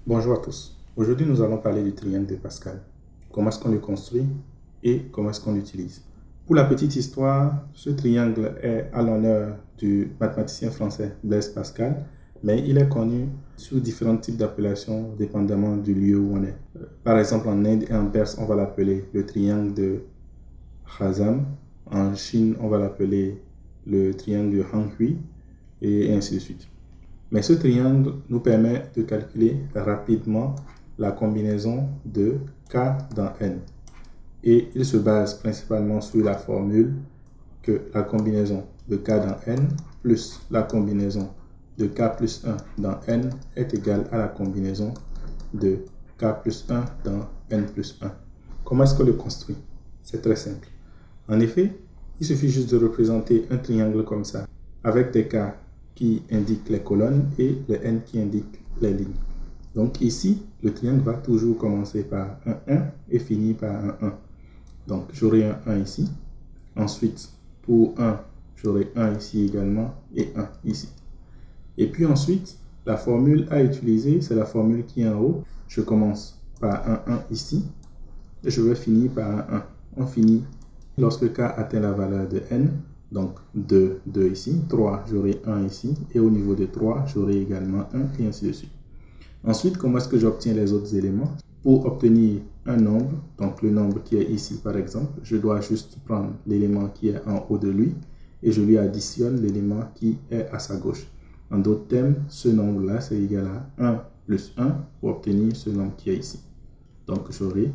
Bonjour à tous. Aujourd'hui, nous allons parler du triangle de Pascal. Comment est-ce qu'on le construit et comment est-ce qu'on l'utilise. Pour la petite histoire, ce triangle est à l'honneur du mathématicien français Blaise Pascal, mais il est connu sous différents types d'appellations dépendamment du lieu où on est. Par exemple, en Inde et en Perse, on va l'appeler le triangle de Khazam. En Chine, on va l'appeler le triangle de Hankui et ainsi de suite. Mais ce triangle nous permet de calculer rapidement la combinaison de k dans n. Et il se base principalement sur la formule que la combinaison de k dans n plus la combinaison de k plus 1 dans n est égale à la combinaison de k plus 1 dans n plus 1. Comment est-ce qu'on le construit? C'est très simple. En effet, il suffit juste de représenter un triangle comme ça, avec des k qui indiquent les colonnes et le n qui indique les lignes. Donc ici, le triangle va toujours commencer par un 1 et finir par un 1. Donc j'aurai un 1 ici. Ensuite, pour 1, j'aurai 1 ici également et 1 ici. Et puis ensuite, la formule à utiliser, c'est la formule qui est en haut. Je commence par un 1 ici et je vais finir par un 1. On finit lorsque k atteint la valeur de n. Donc 2 ici, 3, j'aurai 1 ici, et au niveau de 3, j'aurai également 1, et ainsi de suite. Ensuite, comment est-ce que j'obtiens les autres éléments? Pour obtenir un nombre, donc le nombre qui est ici par exemple, je dois juste prendre l'élément qui est en haut de lui, et je lui additionne l'élément qui est à sa gauche. En d'autres termes, ce nombre-là, c'est égal à 1 plus 1 pour obtenir ce nombre qui est ici. Donc j'aurai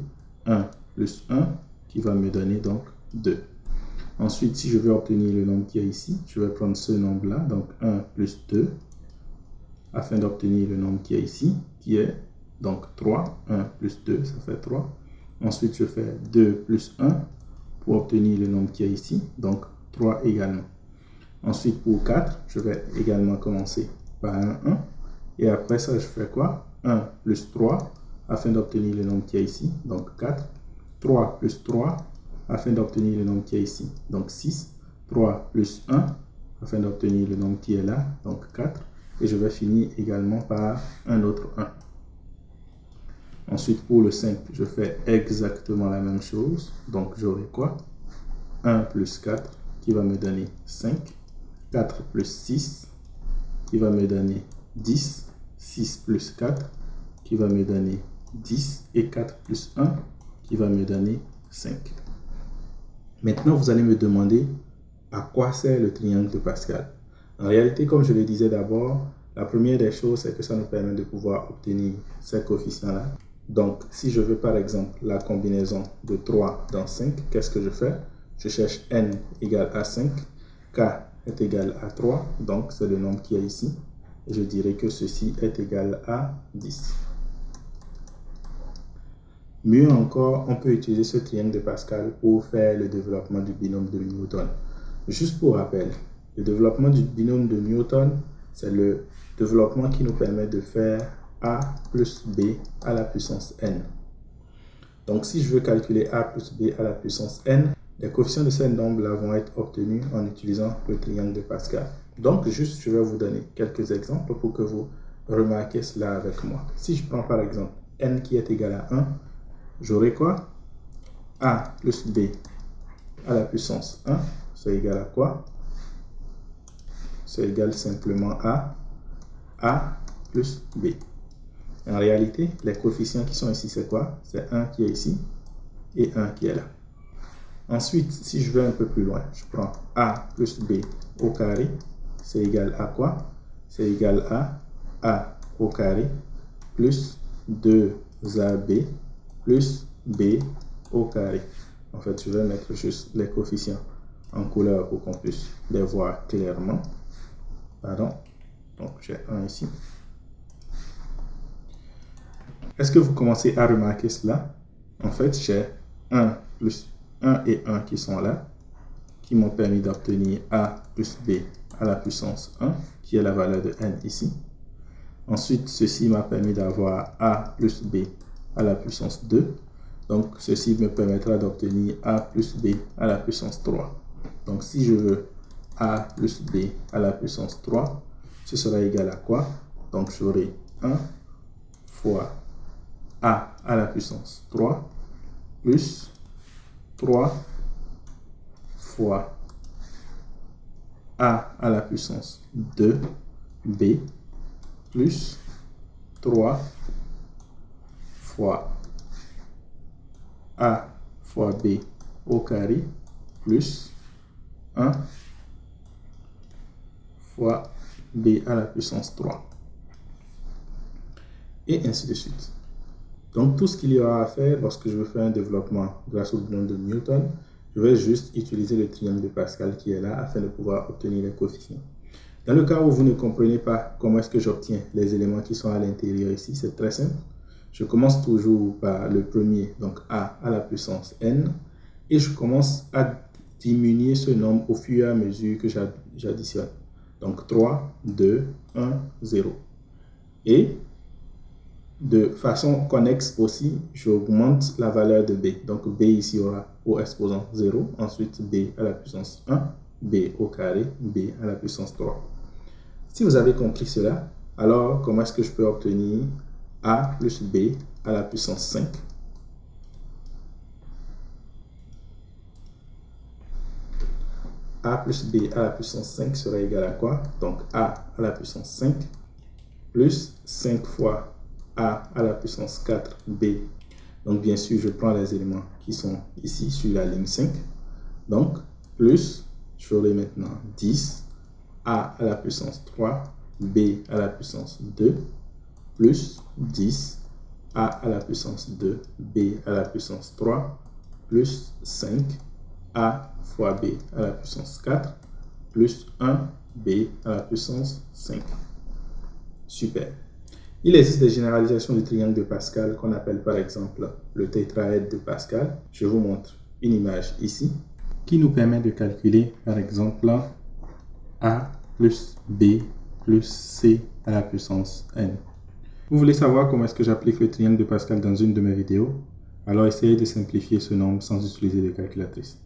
1 plus 1 qui va me donner donc 2. Ensuite, si je veux obtenir le nombre qui est ici, je vais prendre ce nombre-là, donc 1 plus 2, afin d'obtenir le nombre qui est ici, qui est donc 3. 1 plus 2, ça fait 3. Ensuite, je fais 2 plus 1 pour obtenir le nombre qui est ici, donc 3 également. Ensuite, pour 4, je vais également commencer par un 1. Et après ça, je fais quoi? 1 plus 3, afin d'obtenir le nombre qui est ici, donc 4. 3 plus 3, afin d'obtenir le nombre qui est ici, donc 6. 3 plus 1, afin d'obtenir le nombre qui est là, donc 4. Et je vais finir également par un autre 1. Ensuite, pour le 5, je fais exactement la même chose. Donc, j'aurai quoi? 1 plus 4 qui va me donner 5. 4 plus 6 qui va me donner 10. 6 plus 4 qui va me donner 10. Et 4 plus 1 qui va me donner 5. Maintenant, vous allez me demander à quoi sert le triangle de Pascal. En réalité, comme je le disais d'abord, la première des choses, c'est que ça nous permet de pouvoir obtenir ces coefficients-là. Donc, si je veux par exemple la combinaison de 3 dans 5, qu'est-ce que je fais? Je cherche n égale à 5, k est égal à 3, donc c'est le nombre qui est ici. Et je dirais que ceci est égal à 10. Mieux encore, on peut utiliser ce triangle de Pascal pour faire le développement du binôme de Newton. Juste pour rappel, le développement du binôme de Newton, c'est le développement qui nous permet de faire a plus b à la puissance n. Donc si je veux calculer a plus b à la puissance n, les coefficients de ces nombres-là vont être obtenus en utilisant le triangle de Pascal. Donc juste, je vais vous donner quelques exemples pour que vous remarquiez cela avec moi. Si je prends par exemple n qui est égal à 1, j'aurai quoi? A plus b à la puissance 1, c'est égal à quoi? C'est égal simplement à A plus B. En réalité, les coefficients qui sont ici, c'est quoi? C'est 1 qui est ici et 1 qui est là. Ensuite, si je vais un peu plus loin, je prends A plus B au carré, c'est égal à quoi? C'est égal à A au carré plus 2AB plus B au carré. En fait, je vais mettre juste les coefficients en couleur pour qu'on puisse les voir clairement. Pardon. Donc, j'ai 1 ici. Est-ce que vous commencez à remarquer cela? En fait, j'ai 1 plus 1 et 1 qui sont là, qui m'ont permis d'obtenir A plus B à la puissance 1, qui est la valeur de n ici. Ensuite, ceci m'a permis d'avoir A plus B à la puissance 2. Donc, ceci me permettra d'obtenir A plus B à la puissance 3. Donc, si je veux A plus B à la puissance 3, ce sera égal à quoi? Donc, j'aurai 1 fois a à la puissance 3 plus 3 fois a à la puissance 2b plus 3 fois a fois b au carré plus 1 fois b à la puissance 3. Et ainsi de suite. Donc tout ce qu'il y aura à faire lorsque je veux faire un développement grâce au binom de Newton, je vais juste utiliser le triangle de Pascal qui est là afin de pouvoir obtenir les coefficients. Dans le cas où vous ne comprenez pas comment est-ce que j'obtiens les éléments qui sont à l'intérieur ici, c'est très simple. Je commence toujours par le premier, donc a à la puissance n, et je commence à diminuer ce nombre au fur et à mesure que j'additionne. Donc 3, 2, 1, 0. Et de façon connexe aussi, j'augmente la valeur de b. Donc b ici aura au exposant 0, ensuite b à la puissance 1, b au carré, b à la puissance 3. Si vous avez compris cela, alors comment est-ce que je peux obtenir a plus b à la puissance 5? A plus b à la puissance 5 sera égal à quoi? Donc a à la puissance 5 plus 5 fois a à la puissance 4b. Donc bien sûr, je prends les éléments qui sont ici sur la ligne 5. Donc plus, j'aurai maintenant 10 a à la puissance 3, b à la puissance 2, plus 10 a à la puissance 2, b à la puissance 3, plus 5 a fois b à la puissance 4, plus 1 b à la puissance 5. Super. Il existe des généralisations du triangle de Pascal qu'on appelle par exemple le tétraèdre de Pascal. Je vous montre une image ici qui nous permet de calculer par exemple a plus b plus c à la puissance n. Vous voulez savoir comment est-ce que j'applique le triangle de Pascal dans une de mes vidéos? Alors essayez de simplifier ce nombre sans utiliser de calculatrice.